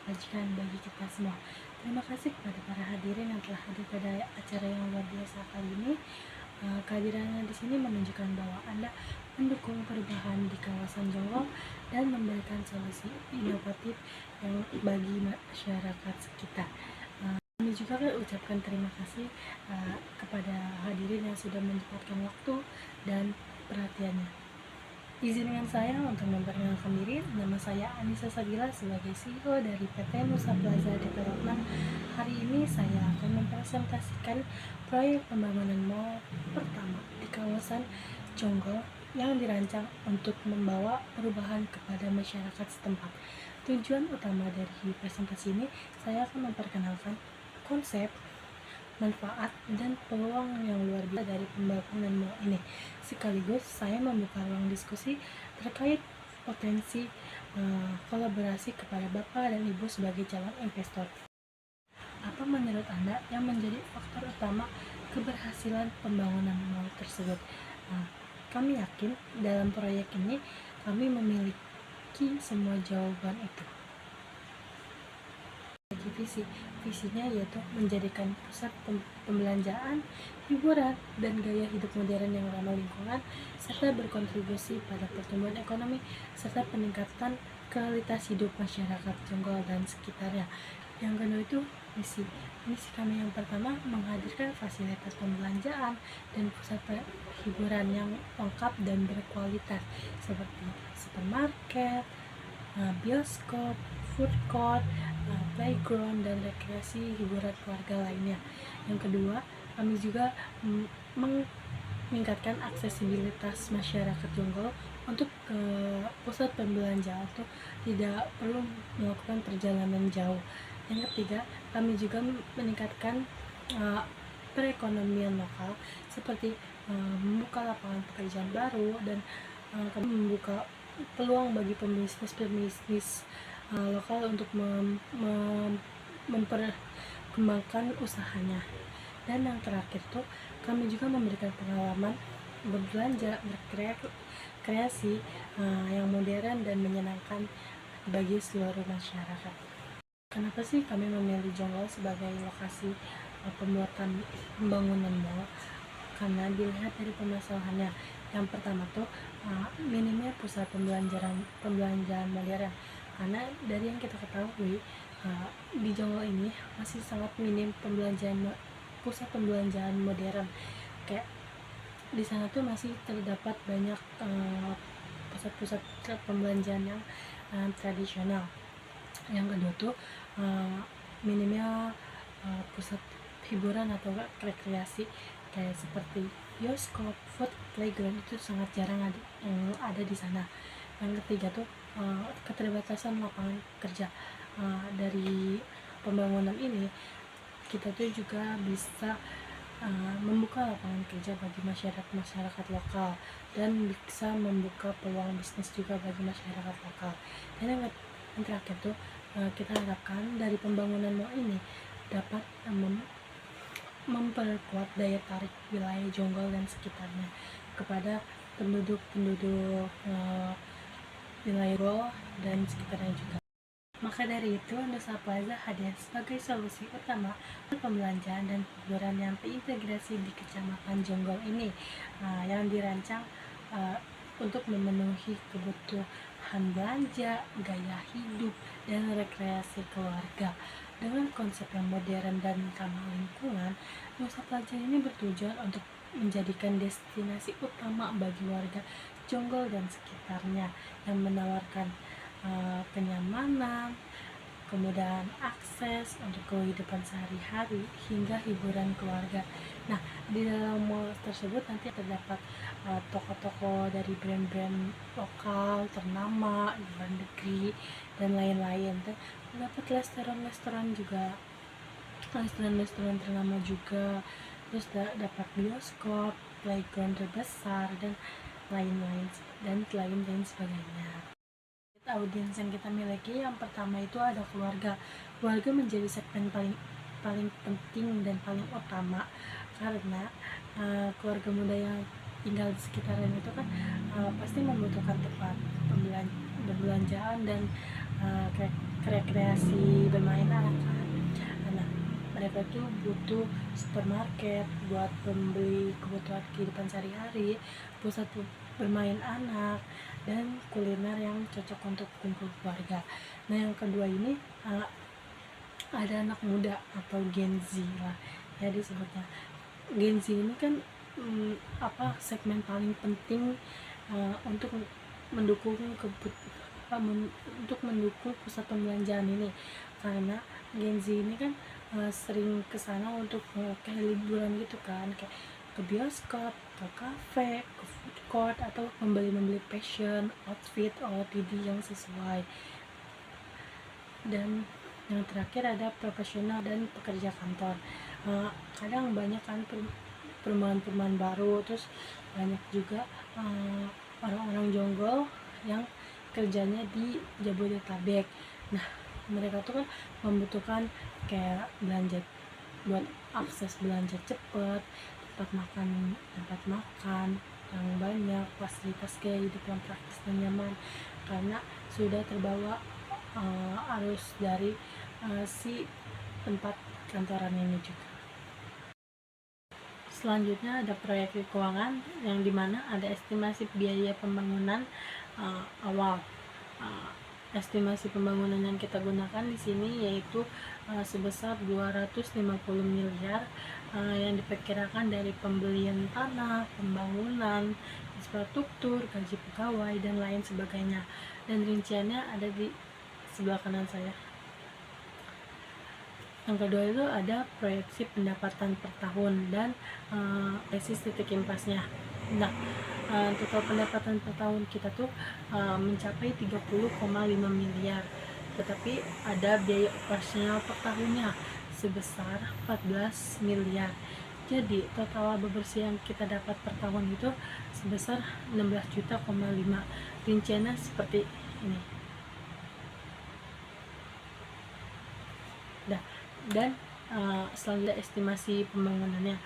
kebajikan bagi kita semua. Terima kasih kepada para hadirin yang telah hadir pada acara yang luar biasa kali ini. Kehadirannya di sini menunjukkan bahwa Anda mendukung perubahan di kawasan Jonggol dan memberikan solusi inovatif yang bagi masyarakat sekitar. Kami juga ucapkan terima kasih kepada hadirin yang sudah menyempatkan waktu dan perhatiannya. Izinkan saya untuk memperkenalkan diri. Nama saya Anissa Sabila sebagai CEO dari PT Nusa Plaza Development. Hari ini saya akan mempresentasikan proyek pembangunan mall pertama di kawasan Jonggol yang dirancang untuk membawa perubahan kepada masyarakat setempat. Tujuan utama dari presentasi ini, saya akan memperkenalkan konsep, manfaat, dan peluang yang luar biasa dari pembangunan mall ini. Sekaligus saya membuka ruang diskusi terkait potensi kolaborasi kepada Bapak dan Ibu sebagai calon investor. Apa menurut Anda yang menjadi faktor utama keberhasilan pembangunan mall tersebut? Kami yakin dalam proyek ini kami memiliki semua jawaban itu. Visinya yaitu menjadikan pusat pembelanjaan, hiburan, dan gaya hidup modern yang ramah lingkungan, serta berkontribusi pada pertumbuhan ekonomi serta peningkatan kualitas hidup masyarakat Jonggol dan sekitarnya. Yang kedua itu misi kami yang pertama menghadirkan fasilitas pembelanjaan dan pusat hiburan yang lengkap dan berkualitas seperti supermarket, bioskop, food court, playground, dan rekreasi hiburan keluarga lainnya. Yang kedua, kami juga meningkatkan aksesibilitas masyarakat Jonggol untuk ke pusat pembelanjaan itu tidak perlu melakukan perjalanan jauh. Yang ketiga, kami juga meningkatkan perekonomian lokal seperti membuka lapangan pekerjaan baru dan kami membuka peluang bagi pembisnis lokal untuk memperkembangkan usahanya. Dan yang terakhir tuh kami juga memberikan pengalaman berbelanja, berkreasi yang modern dan menyenangkan bagi seluruh masyarakat. Kenapa sih kami memilih Jonggol sebagai lokasi pembangunan mall? Karena dilihat dari permasalahannya. Yang pertama tuh minimnya pusat pembelanjaan modern. Karena dari yang kita ketahui di Jonggol ini masih sangat minim pusat pembelanjaan modern. Kayak di sana tuh masih terdapat banyak pusat-pusat pembelanjaan yang tradisional. Yang kedua tuh minimnya pusat hiburan atau rekreasi kayak seperti bioskop, food, playground itu sangat jarang ada di sana. Yang ketiga tuh keterbatasan lapangan kerja. Dari pembangunan ini kita tuh juga bisa membuka lapangan kerja bagi masyarakat lokal dan bisa membuka peluang bisnis juga bagi masyarakat lokal. Dan yang terakhir tuh kita harapkan dari pembangunan mall ini dapat memperkuat daya tarik wilayah Jonggol dan sekitarnya kepada penduduk wilayah Jonggol dan sekitarnya juga. Maka dari itu, Nusa Plaza hadir sebagai solusi utama pembelanjaan dan hiburan yang terintegrasi di Kecamatan Jonggol ini, yang dirancang untuk memenuhi kebutuhan belanja, gaya hidup, dan rekreasi keluarga. Dengan konsep yang modern dan ramah lingkungan, Nusa Plaza ini bertujuan untuk menjadikan destinasi utama bagi warga Jonggol dan sekitarnya yang menawarkan kenyamanan, kemudahan akses untuk kehidupan sehari-hari hingga hiburan keluarga. Nah, di dalam mall tersebut nanti terdapat toko-toko dari brand-brand lokal ternama di luar negeri dan lain-lain. Dan terdapat restoran-restoran ternama juga. Terus dapat bioskop, playground terbesar, dan lain-lain sebagainya. Audiens yang kita miliki yang pertama itu ada keluarga menjadi segmen paling penting dan paling utama karena keluarga muda yang tinggal di sekitaran itu kan pasti membutuhkan tempat perbelanjaan dan rekreasi bermain anak kan. Nah, mereka tuh butuh supermarket buat membeli kebutuhan kehidupan sehari-hari, pusat bermain anak, dan kuliner yang cocok untuk kumpul keluarga. Nah, yang kedua ini ada anak muda atau Gen Z lah ya disebutnya. Gen Z ini kan segmen paling penting untuk mendukung untuk mendukung pusat pembelanjaan ini, karena Gen Z ini kan sering kesana untuk kayak liburan gitu kan, kayak ke bioskop, ke kafe, ke food court, atau membeli fashion, outfit, OOTD yang sesuai. Dan yang terakhir ada profesional dan pekerja kantor. Kadang banyak kan perumahan-perumahan baru, terus banyak juga orang-orang jonggol yang kerjanya di Jabodetabek. Nah, mereka tuh kan membutuhkan kayak belanja buat akses belanja cepet, tempat makan yang banyak, fasilitas gaya hidup yang praktis dan nyaman, karena sudah terbawa arus dari si tempat kantoran ini juga. Selanjutnya ada proyek keuangan, yang dimana ada estimasi biaya pembangunan awal. Estimasi pembangunan yang kita gunakan di sini yaitu sebesar 250 miliar yang diperkirakan dari pembelian tanah, pembangunan, infrastruktur, gaji pegawai, dan lain sebagainya. Dan rinciannya ada di sebelah kanan saya. Yang kedua itu ada proyeksi pendapatan per tahun dan basis titik impasnya. Nah, total pendapatan per tahun kita tuh mencapai 30,5 miliar, tetapi ada biaya operasional per tahunnya sebesar 14 miliar. Jadi total laba bersih yang kita dapat per tahun itu sebesar 16,5 juta. Rinciannya seperti ini. Dan selanjutnya estimasi pembangunannya.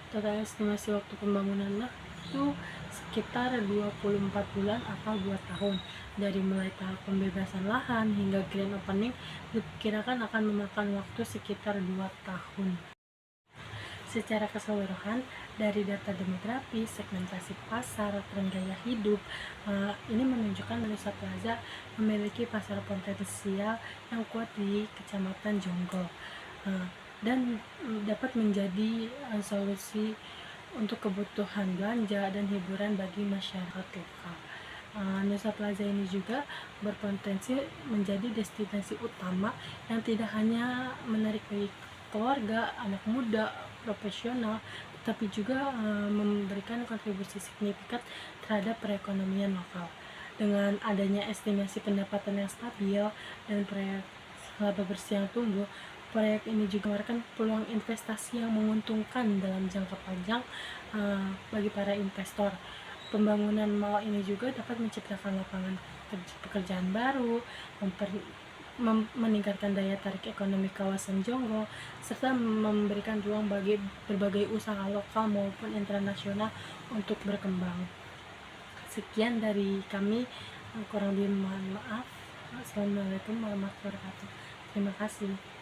Total estimasi waktu pembangunannya itu sekitar 24 bulan atau 2 tahun. Dari mulai tahap pembebasan lahan hingga grand opening diperkirakan akan memakan waktu sekitar 2 tahun. Secara keseluruhan, dari data demografi, segmentasi pasar, tren gaya hidup, ini menunjukkan Nusa Plaza memiliki pasar potensial yang kuat di Kecamatan Jonggol, dan dapat menjadi solusi untuk kebutuhan belanja dan hiburan bagi masyarakat lokal. Nusa Plaza ini juga berpotensi menjadi destinasi utama yang tidak hanya menarik bagi keluarga, anak muda, profesional, tapi juga memberikan kontribusi signifikan terhadap perekonomian lokal. Dengan adanya estimasi pendapatan yang stabil dan proyek laba bersih yang tumbuh, proyek ini juga menawarkan peluang investasi yang menguntungkan dalam jangka panjang bagi para investor. Pembangunan mall ini juga dapat menciptakan lapangan pekerjaan baru, meningkatkan daya tarik ekonomi kawasan Jonggol, serta memberikan ruang bagi berbagai usaha lokal maupun internasional untuk berkembang. Sekian dari kami, kurang lebih mohon maaf. Assalamualaikum warahmatullahi wabarakatuh. Terima kasih.